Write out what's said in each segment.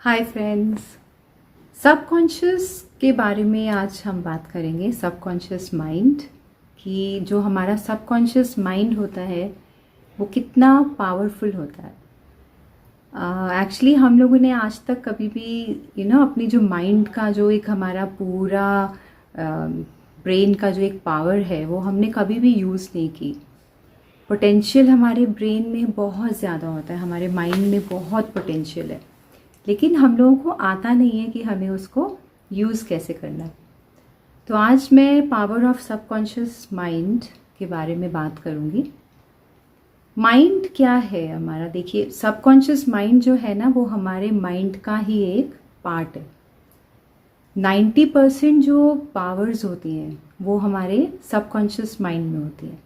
Hi friends. Subconscious के बारे में आज हम बात करेंगे। सबकॉन्शियस माइंड कि जो हमारा सबकॉन्शियस माइंड होता है वो कितना पावरफुल होता है। एक्चुअली हम लोगों ने आज तक कभी भी अपनी जो माइंड का जो एक हमारा पूरा ब्रेन का जो एक पावर है वो हमने कभी भी यूज़ नहीं की। पोटेंशियल हमारे ब्रेन में बहुत ज़्यादा होता है, हमारे माइंड में बहुत पोटेंशियल है, लेकिन हम लोगों को आता नहीं है कि हमें उसको यूज़ कैसे करना है। तो आज मैं पावर ऑफ सबकॉन्शियस माइंड के बारे में बात करूँगी। माइंड क्या है हमारा? देखिए, सबकॉन्शियस माइंड जो है ना वो हमारे माइंड का ही एक पार्ट है। 90% जो पावर्स होती हैं वो हमारे सबकॉन्शियस माइंड में होती हैं,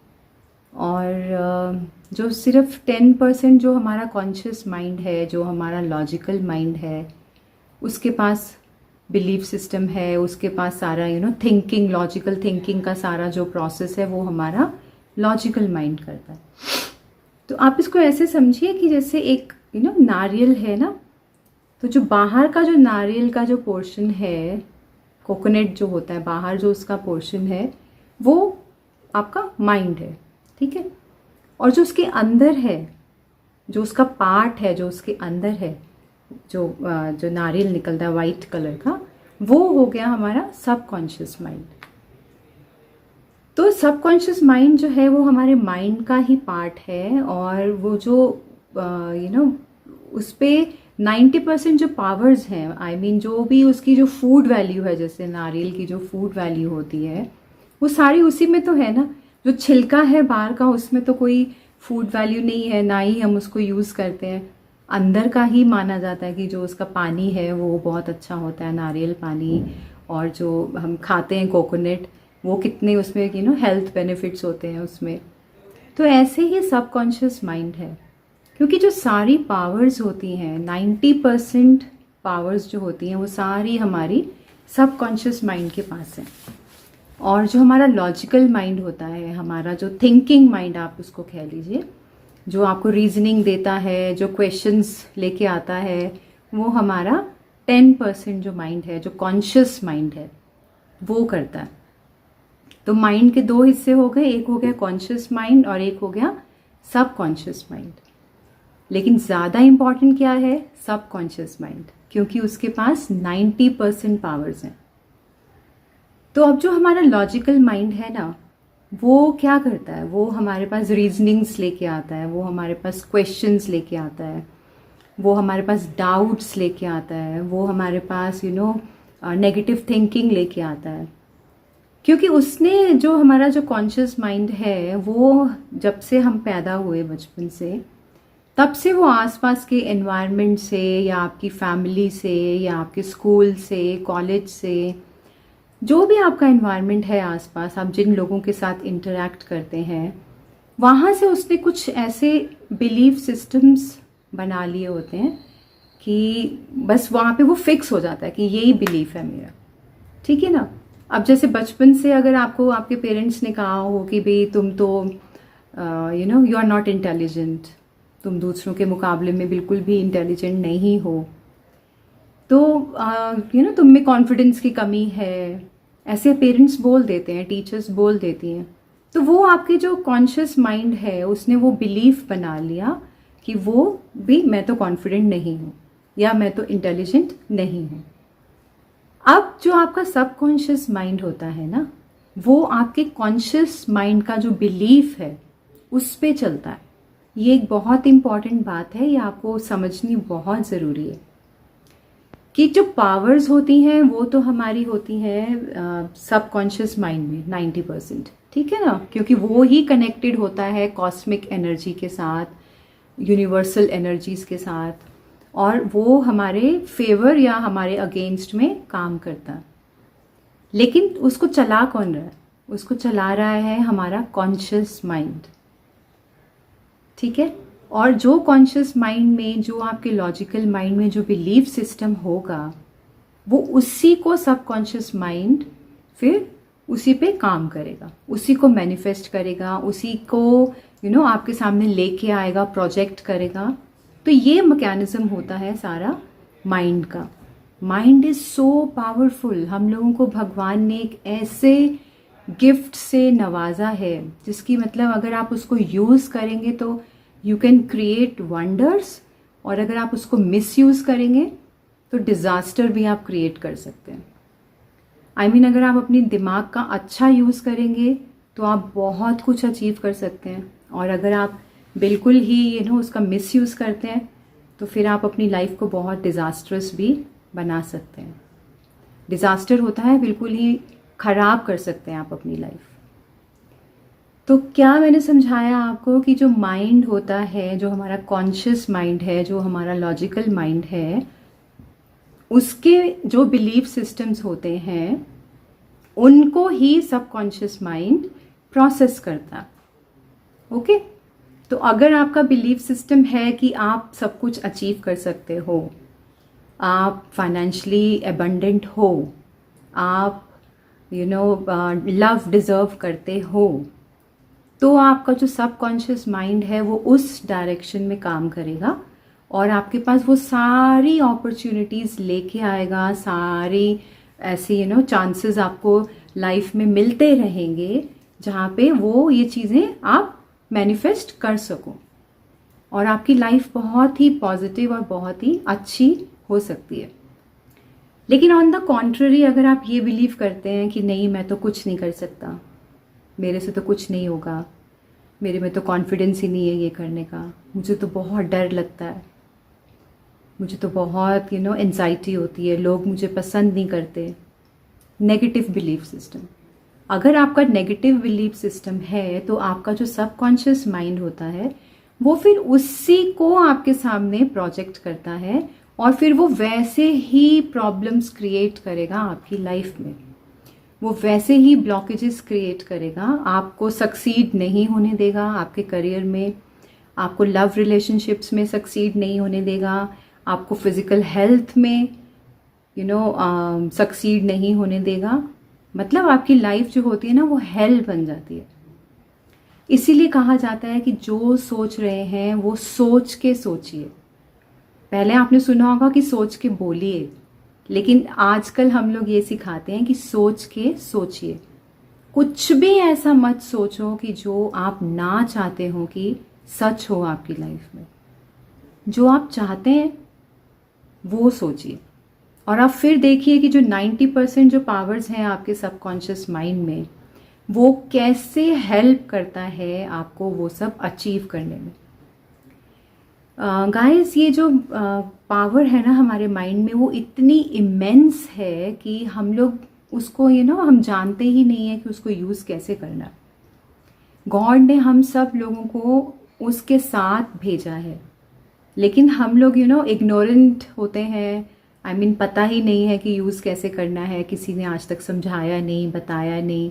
और जो सिर्फ 10% जो हमारा कॉन्शियस माइंड है, जो हमारा लॉजिकल माइंड है, उसके पास बिलीफ सिस्टम है, उसके पास सारा थिंकिंग, लॉजिकल थिंकिंग का सारा जो प्रोसेस है वो हमारा लॉजिकल माइंड करता है। तो आप इसको ऐसे समझिए कि जैसे एक नारियल है ना, तो जो बाहर का जो नारियल का जो पोर्शन है, कोकोनट जो होता है बाहर जो उसका पोर्शन है, वो आपका माइंड है, ठीक है। और जो उसके अंदर है, जो उसका पार्ट है, जो उसके अंदर है, जो नारियल निकलता है वाइट कलर का, वो हो गया हमारा सबकॉन्शियस माइंड। तो सबकॉन्शियस माइंड जो है वो हमारे माइंड का ही पार्ट है, और वो जो उस पे 90% जो पावर्स हैं, आई मीन जो भी उसकी जो फूड वैल्यू है, जैसे नारियल की जो फूड वैल्यू होती है वो सारी उसी में तो है ना। जो छिलका है बाहर का, उसमें तो कोई फूड वैल्यू नहीं है, ना ही हम उसको यूज़ करते हैं। अंदर का ही माना जाता है कि जो उसका पानी है वो बहुत अच्छा होता है, नारियल पानी। और जो हम खाते हैं कोकोनट, वो कितने उसमें हेल्थ बेनिफिट्स होते हैं उसमें। तो ऐसे ही सबकॉन्शियस माइंड है, क्योंकि जो सारी पावर्स होती हैं, 90% पावर्स जो होती हैं वो सारी हमारी सबकॉन्शियस माइंड के पास है। और जो हमारा लॉजिकल माइंड होता है, हमारा जो थिंकिंग माइंड आप उसको कह लीजिए, जो आपको रीजनिंग देता है, जो क्वेश्चंस लेके आता है, वो हमारा 10% जो माइंड है, जो कॉन्शियस माइंड है, वो करता है। तो माइंड के दो हिस्से हो गए, एक हो गया कॉन्शियस माइंड और एक हो गया सबकॉन्शियस माइंड। लेकिन ज़्यादा इम्पॉर्टेंट क्या है? सबकॉन्शियस माइंड, क्योंकि उसके पास 90% पावर्स हैं। तो अब जो हमारा लॉजिकल माइंड है ना, वो क्या करता है? वो हमारे पास रीजनिंग्स लेके आता है, वो हमारे पास क्वेश्चंस लेके आता है, वो हमारे पास डाउट्स लेके आता है, वो हमारे पास नेगेटिव थिंकिंग लेके आता है। क्योंकि उसने जो हमारा जो कॉन्शियस माइंड है वो जब से हम पैदा हुए बचपन से, तब से वो आसपास के एनवायरनमेंट से, या आपकी फैमिली से, या आपके स्कूल से, कॉलेज से, जो भी आपका एनवायरनमेंट है आसपास, आप जिन लोगों के साथ इंटरेक्ट करते हैं, वहाँ से उसने कुछ ऐसे बिलीफ सिस्टम्स बना लिए होते हैं कि बस वहाँ पे वो फिक्स हो जाता है कि यही बिलीफ है मेरा, ठीक है ना। अब जैसे बचपन से अगर आपको आपके पेरेंट्स ने कहा हो कि भाई तुम तो यू आर नॉट इंटेलिजेंट, तुम दूसरों के मुकाबले में बिल्कुल भी इंटेलिजेंट नहीं हो, तो तुम में कॉन्फिडेंस की कमी है, ऐसे पेरेंट्स बोल देते हैं, टीचर्स बोल देती हैं। तो वो आपके जो कॉन्शियस माइंड है उसने वो बिलीफ बना लिया कि वो भी मैं तो कॉन्फिडेंट नहीं हूँ, या मैं तो इंटेलिजेंट नहीं हूँ। अब जो आपका सबकॉन्शियस माइंड होता है ना, वो आपके कॉन्शियस माइंड का जो बिलीफ है उस पे चलता है। ये एक बहुत इंपॉर्टेंट बात है, ये आपको समझनी बहुत ज़रूरी है कि जो पावर्स होती हैं वो तो हमारी होती हैं सबकॉन्शियस माइंड में 90%, ठीक है ना, क्योंकि वो ही कनेक्टेड होता है कॉस्मिक एनर्जी के साथ, यूनिवर्सल एनर्जीज के साथ, और वो हमारे फेवर या हमारे अगेंस्ट में काम करता है। लेकिन उसको चला कौन रहा है? उसको चला रहा है हमारा कॉन्शियस माइंड, ठीक है। और जो कॉन्शियस माइंड में, जो आपके लॉजिकल माइंड में जो बिलीफ सिस्टम होगा, वो उसी को सबकॉन्शियस माइंड फिर उसी पे काम करेगा, उसी को मैनिफेस्ट करेगा, उसी को आपके सामने लेके आएगा, प्रोजेक्ट करेगा। तो ये मैकेनिज्म होता है सारा माइंड का। Mind is so powerful. हम लोगों को भगवान ने एक ऐसे गिफ्ट से नवाजा है जिसकी मतलब अगर आप उसको यूज़ करेंगे तो यू कैन क्रिएट वंडर्स, और अगर आप उसको मिसयूज़ करेंगे तो डिज़ास्टर भी आप क्रिएट कर सकते हैं। आई मीन अगर आप अपनी दिमाग का अच्छा यूज़ करेंगे तो आप बहुत कुछ अचीव कर सकते हैं, और अगर आप बिल्कुल ही उसका मिसयूज़ करते हैं तो फिर आप अपनी लाइफ को बहुत डिज़ास्ट्रस भी बना सकते हैं। डिज़ास्टर होता है बिल्कुल ही ख़राब कर सकते हैं आप अपनी लाइफ। तो क्या मैंने समझाया आपको कि जो माइंड होता है, जो हमारा कॉन्शियस माइंड है, जो हमारा लॉजिकल माइंड है, उसके जो बिलीफ सिस्टम्स होते हैं उनको ही सबकॉन्शियस माइंड प्रोसेस करता। ओके, तो अगर आपका बिलीफ सिस्टम है कि आप सब कुछ अचीव कर सकते हो, आप फाइनेंशियली एबंडेंट हो, आप लव डिज़र्व करते हो, तो आपका जो सबकॉन्शियस माइंड है वो उस डायरेक्शन में काम करेगा और आपके पास वो सारी अपॉर्चुनिटीज़ लेके आएगा, सारी ऐसी चांसेस आपको लाइफ में मिलते रहेंगे जहाँ पे वो ये चीज़ें आप मैनिफेस्ट कर सको, और आपकी लाइफ बहुत ही पॉजिटिव और बहुत ही अच्छी हो सकती है। लेकिन ऑन द कॉन्ट्ररी, अगर आप ये बिलीव करते हैं कि नहीं मैं तो कुछ नहीं कर सकता, मेरे से तो कुछ नहीं होगा, मेरे में तो कॉन्फिडेंस ही नहीं है ये करने का, मुझे तो बहुत डर लगता है, मुझे तो बहुत एंजाइटी होती है, लोग मुझे पसंद नहीं करते, नेगेटिव बिलीफ सिस्टम। अगर आपका नेगेटिव बिलीफ सिस्टम है तो आपका जो सबकॉन्शियस माइंड होता है वो फिर उसी को आपके सामने प्रोजेक्ट करता है, और फिर वो वैसे ही प्रॉब्लम्स क्रिएट करेगा आपकी लाइफ में, वो वैसे ही ब्लॉकेजेस क्रिएट करेगा, आपको सक्सीड नहीं होने देगा आपके करियर में, आपको लव रिलेशनशिप्स में सक्सीड नहीं होने देगा, आपको फिजिकल हेल्थ में सक्सीड नहीं होने देगा। मतलब आपकी लाइफ जो होती है ना वो हेल बन जाती है। इसीलिए कहा जाता है कि जो सोच रहे हैं वो सोच के सोचिए। पहले आपने सुना होगा कि सोच के बोलिए, लेकिन आजकल हम लोग ये सिखाते हैं कि सोच के सोचिए। कुछ भी ऐसा मत सोचो कि जो आप ना चाहते हो कि सच हो आपकी लाइफ में। जो आप चाहते हैं वो सोचिए, और आप फिर देखिए कि जो 90% जो पावर्स हैं आपके सबकॉन्शियस माइंड में, वो कैसे हेल्प करता है आपको वो सब अचीव करने में। गाइस, ये जो पावर है ना हमारे माइंड में, वो इतनी इमेंस है कि हम लोग उसको हम जानते ही नहीं है कि उसको यूज़ कैसे करना। गॉड ने हम सब लोगों को उसके साथ भेजा है, लेकिन हम लोग इग्नोरेंट होते हैं। आई मीन पता ही नहीं है कि यूज़ कैसे करना है, किसी ने आज तक समझाया नहीं, बताया नहीं,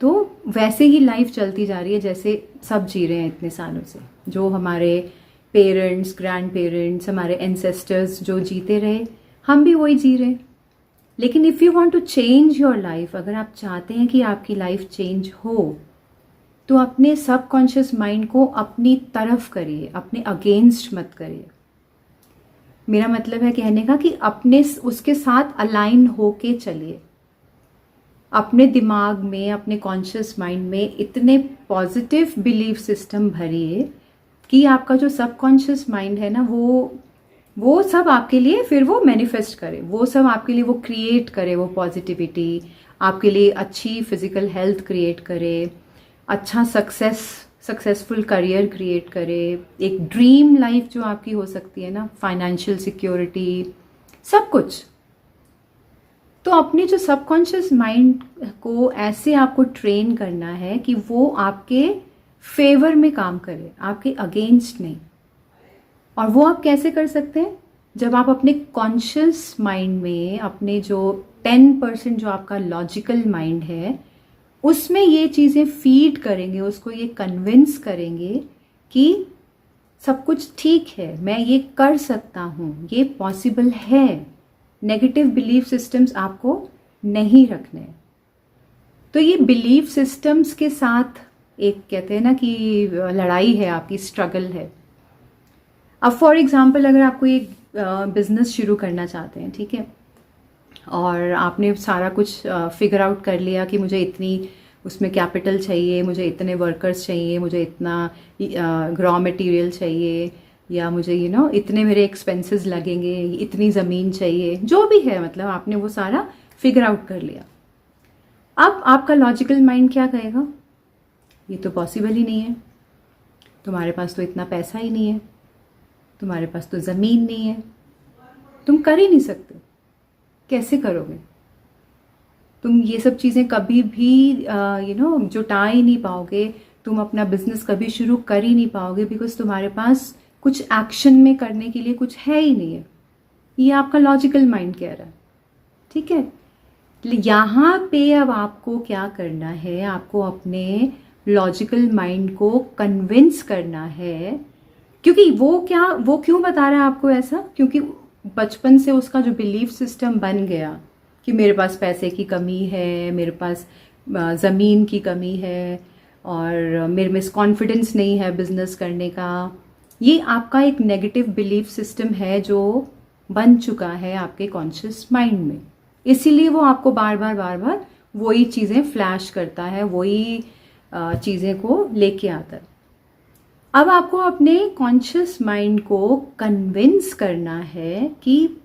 तो वैसे ही लाइफ चलती जा रही है जैसे सब जी रहे हैं इतने सालों से। जो हमारे पेरेंट्स, ग्रैंड पेरेंट्स, हमारे एंसेस्टर्स जो जीते रहे, हम भी वही जी रहे हैं। लेकिन if you want to change your life, अगर आप चाहते हैं कि आपकी लाइफ चेंज हो, तो अपने सबकॉन्शियस माइंड को अपनी तरफ करिए, अपने अगेंस्ट मत करिए। मेरा मतलब है कहने का कि अपने उसके साथ अलाइन होके चलिए। अपने दिमाग में, अपने कॉन्शियस माइंड में इतने पॉजिटिव बिलीफ सिस्टम भरिए कि आपका जो सबकॉन्शियस माइंड है ना वो सब आपके लिए फिर वो मैनिफेस्ट करे, वो सब आपके लिए वो क्रिएट करे, वो पॉजिटिविटी आपके लिए अच्छी फिजिकल हेल्थ क्रिएट करे, अच्छा सक्सेसफुल करियर क्रिएट करे, एक ड्रीम लाइफ जो आपकी हो सकती है ना, फाइनेंशियल सिक्योरिटी, सब कुछ। तो अपने जो सबकॉन्शियस माइंड को ऐसे आपको ट्रेन करना है कि वो आपके फेवर में काम करे, आपके अगेंस्ट नहीं। और वो आप कैसे कर सकते हैं? जब आप अपने कॉन्शियस माइंड में अपने जो 10% जो आपका लॉजिकल माइंड है उसमें ये चीज़ें फीड करेंगे, उसको ये कन्विंस करेंगे कि सब कुछ ठीक है, मैं ये कर सकता हूँ, ये पॉसिबल है। नेगेटिव बिलीफ सिस्टम्स आपको नहीं रखने। तो ये बिलीफ सिस्टम्स के साथ एक कहते हैं ना कि लड़ाई है आपकी, स्ट्रगल है। अब फॉर एग्जाम्पल अगर आपको एक बिजनेस शुरू करना चाहते हैं, ठीक है, और आपने सारा कुछ फिगर आउट कर लिया कि मुझे इतनी उसमें कैपिटल चाहिए, मुझे इतने वर्कर्स चाहिए, मुझे इतना रॉ मटेरियल चाहिए, या मुझे इतने मेरे एक्सपेंसेस लगेंगे, इतनी ज़मीन चाहिए, जो भी है, मतलब आपने वो सारा फिगर आउट कर लिया। अब आपका लॉजिकल माइंड क्या कहेगा? ये तो पॉसिबल ही नहीं है, तुम्हारे पास तो इतना पैसा ही नहीं है, तुम्हारे पास तो ज़मीन नहीं है, तुम कर ही नहीं सकते, कैसे करोगे? तुम ये सब चीज़ें कभी भी जुटा ही नहीं पाओगे, तुम अपना बिजनेस कभी शुरू कर ही नहीं पाओगे, बिकॉज तुम्हारे पास कुछ एक्शन में करने के लिए कुछ है ही नहीं है। ये आपका लॉजिकल माइंड कह रहा है, ठीक है। यहाँ पे अब आपको क्या करना है, आपको अपने लॉजिकल माइंड को कन्विंस करना है, क्योंकि वो क्यों बता रहा है आपको ऐसा? क्योंकि बचपन से उसका जो बिलीफ सिस्टम बन गया कि मेरे पास पैसे की कमी है, मेरे पास ज़मीन की कमी है, और मेरे में कॉन्फिडेंस नहीं है बिजनेस करने का। ये आपका एक नेगेटिव बिलीफ सिस्टम है जो बन चुका है आपके कॉन्शियस माइंड में, इसीलिए वो आपको बार बार वही चीज़ें फ्लैश करता है, वही चीज़ें को लेके आता है। अब आपको अपने कॉन्शियस माइंड को कन्विंस करना है कि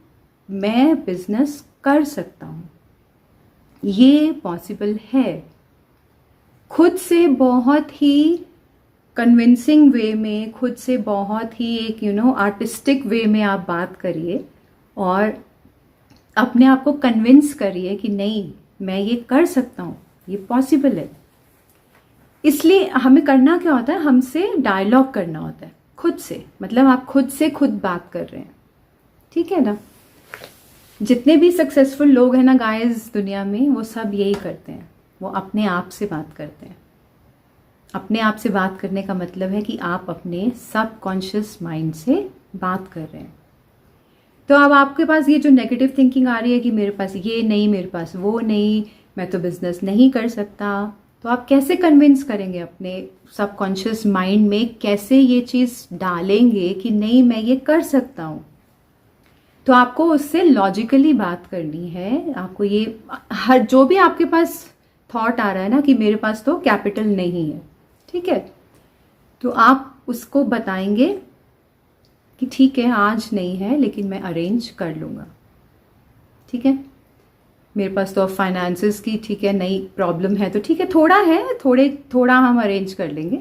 मैं बिजनेस कर सकता हूँ, ये पॉसिबल है। खुद से बहुत ही कन्विंसिंग वे में, खुद से बहुत ही एक आर्टिस्टिक वे में आप बात करिए और अपने आप को कन्विंस करिए कि नहीं, मैं ये कर सकता हूँ, ये पॉसिबल है। इसलिए हमें करना क्या होता है, हमसे डायलॉग करना होता है खुद से, मतलब आप खुद से खुद बात कर रहे हैं, ठीक है ना। जितने भी सक्सेसफुल लोग हैं ना गाइस दुनिया में, वो सब यही करते हैं, वो अपने आप से बात करते हैं। अपने आप से बात करने का मतलब है कि आप अपने सबकॉन्शियस माइंड से बात कर रहे हैं। तो अब आपके पास ये जो नेगेटिव थिंकिंग आ रही है कि मेरे पास ये नहीं, मेरे पास वो नहीं, मैं तो बिजनेस नहीं कर सकता, तो आप कैसे कन्विंस करेंगे अपने सबकॉन्शियस माइंड में, कैसे ये चीज़ डालेंगे कि नहीं मैं ये कर सकता हूँ? तो आपको उससे लॉजिकली बात करनी है। आपको ये हर जो भी आपके पास थॉट आ रहा है ना कि मेरे पास तो कैपिटल नहीं है, ठीक है, तो आप उसको बताएंगे कि ठीक है आज नहीं है लेकिन मैं अरेंज कर लूँगा, ठीक है, मेरे पास तो फाइनेंसेस की ठीक है नई प्रॉब्लम है, तो ठीक है थोड़ा है, थोड़ा हम अरेंज कर लेंगे।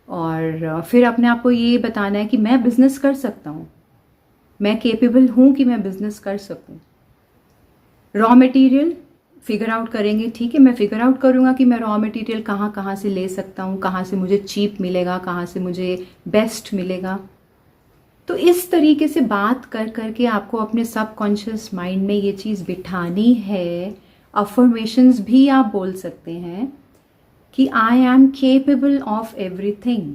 और फिर अपने आप को ये बताना है कि मैं बिजनेस कर सकता हूँ, मैं केपेबल हूँ कि मैं बिजनेस कर सकूँ। रॉ मटेरियल फिगर आउट करेंगे, ठीक है, मैं फिगर आउट करूँगा कि मैं रॉ मटेरियल कहाँ से ले सकता हूँ, कहाँ से मुझे चीप मिलेगा, कहाँ से मुझे बेस्ट मिलेगा। तो इस तरीके से बात कर करके आपको अपने सबकॉन्शियस माइंड में ये चीज़ बिठानी है। अफर्मेशंस भी आप बोल सकते हैं कि I am capable of everything,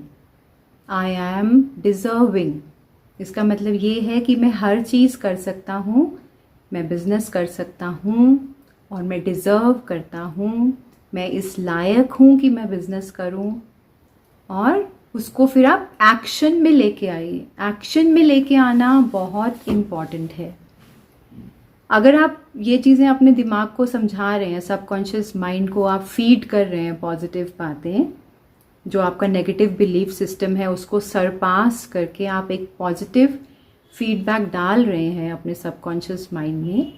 I am deserving. इसका मतलब ये है कि मैं हर चीज़ कर सकता हूँ, मैं बिजनेस कर सकता हूँ और मैं डिज़र्व करता हूँ, मैं इस लायक हूँ कि मैं बिजनेस करूँ। और उसको फिर आप एक्शन में लेके आइए। एक्शन में लेके आना बहुत इम्पॉर्टेंट है। अगर आप ये चीज़ें अपने दिमाग को समझा रहे हैं, सबकॉन्शियस माइंड को आप फीड कर रहे हैं पॉजिटिव बातें, जो आपका नेगेटिव बिलीफ सिस्टम है उसको सरपास करके आप एक पॉजिटिव फीडबैक डाल रहे हैं अपने सबकॉन्शियस माइंड में,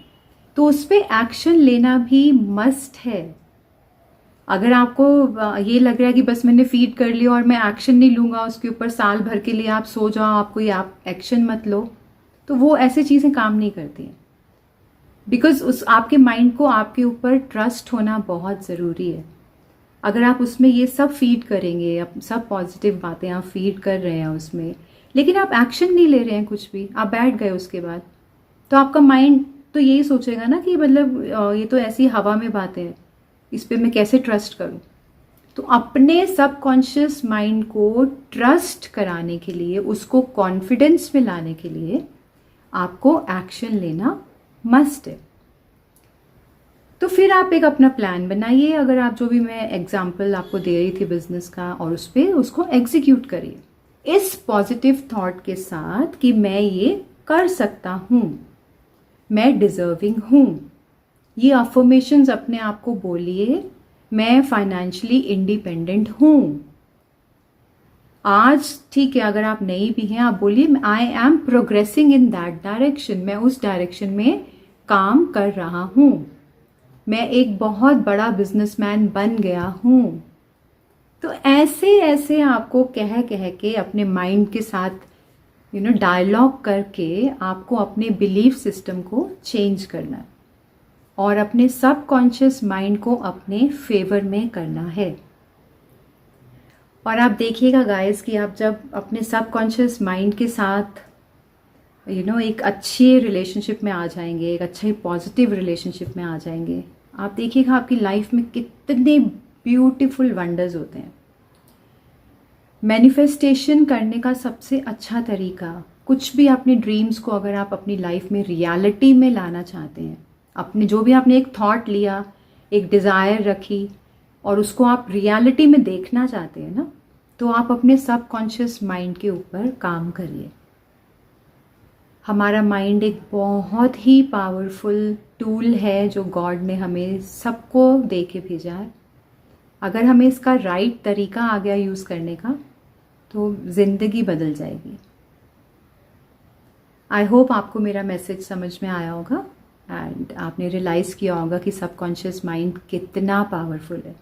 तो उस पर एक्शन लेना भी मस्ट है। अगर आपको ये लग रहा है कि बस मैंने फीड कर लिया और मैं एक्शन नहीं लूँगा उसके ऊपर, साल भर के लिए आप सो जाओ, आपको ये आप एक्शन मत लो, तो वो ऐसी चीज़ें काम नहीं करती हैं। बिकॉज उस आपके माइंड को आपके ऊपर ट्रस्ट होना बहुत ज़रूरी है। अगर आप उसमें ये सब फीड करेंगे, अब सब पॉजिटिव बातें आप फीड कर रहे हैं उसमें, लेकिन आप एक्शन नहीं ले रहे हैं कुछ भी, आप बैठ गए उसके बाद, तो आपका माइंड तो यही सोचेगा ना कि मतलब ये तो ऐसी हवा में बातें हैं, इस पे मैं कैसे ट्रस्ट करूं। तो अपने सबकॉन्शियस माइंड को ट्रस्ट कराने के लिए, उसको कॉन्फिडेंस में लाने के लिए आपको एक्शन लेना मस्ट है। तो फिर आप एक अपना प्लान बनाइए, अगर आप जो भी मैं एग्जांपल आपको दे रही थी बिजनेस का, और उस पर उसको एग्जीक्यूट करिए इस पॉजिटिव थॉट के साथ कि मैं ये कर सकता हूँ, मैं डिज़र्विंग हूँ। ये अफर्मेशंस अपने आप को बोलिए, मैं फाइनेंशियली इंडिपेंडेंट हूँ। आज ठीक है, अगर आप नई भी हैं, आप बोलिए I am progressing in that direction, मैं उस डायरेक्शन में काम कर रहा हूँ, मैं एक बहुत बड़ा बिजनेसमैन बन गया हूँ। तो ऐसे ऐसे आपको कह कह के अपने माइंड के साथ डायलॉग करके आपको अपने बिलीफ सिस्टम को चेंज करना है और अपने सबकॉन्शियस माइंड को अपने फेवर में करना है। और आप देखिएगा गाइस कि आप जब अपने सबकॉन्शियस माइंड के साथ एक अच्छे रिलेशनशिप में आ जाएंगे, एक अच्छे पॉजिटिव रिलेशनशिप में आ जाएंगे, आप देखिएगा आपकी लाइफ में कितने ब्यूटीफुल वंडर्स होते हैं। मैनिफेस्टेशन करने का सबसे अच्छा तरीका, कुछ भी अपने ड्रीम्स को अगर आप अपनी लाइफ में रियलिटी में लाना चाहते हैं, अपने जो भी आपने एक थॉट लिया, एक डिज़ायर रखी और उसको आप रियलिटी में देखना चाहते हैं ना, तो आप अपने सबकॉन्शियस माइंड के ऊपर काम करिए। हमारा माइंड एक बहुत ही पावरफुल टूल है जो गॉड ने हमें सबको दे के भेजा है। अगर हमें इसका राइट तरीका आ गया यूज़ करने का तो ज़िंदगी बदल जाएगी। आई होप आपको मेरा मैसेज समझ में आया होगा एंड आपने रियलाइज़ किया होगा कि सबकॉन्शियस माइंड कितना पावरफुल है।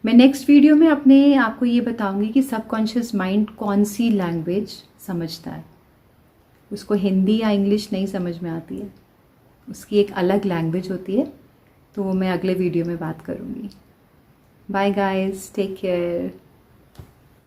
मैं नेक्स्ट वीडियो में अपने आपको ये बताऊंगी कि सबकॉन्शियस माइंड कौन सी लैंग्वेज समझता है। उसको हिंदी या इंग्लिश नहीं समझ में आती है, उसकी एक अलग लैंग्वेज होती है, तो वो मैं अगले वीडियो में बात करूँगी। Bye guys, take care.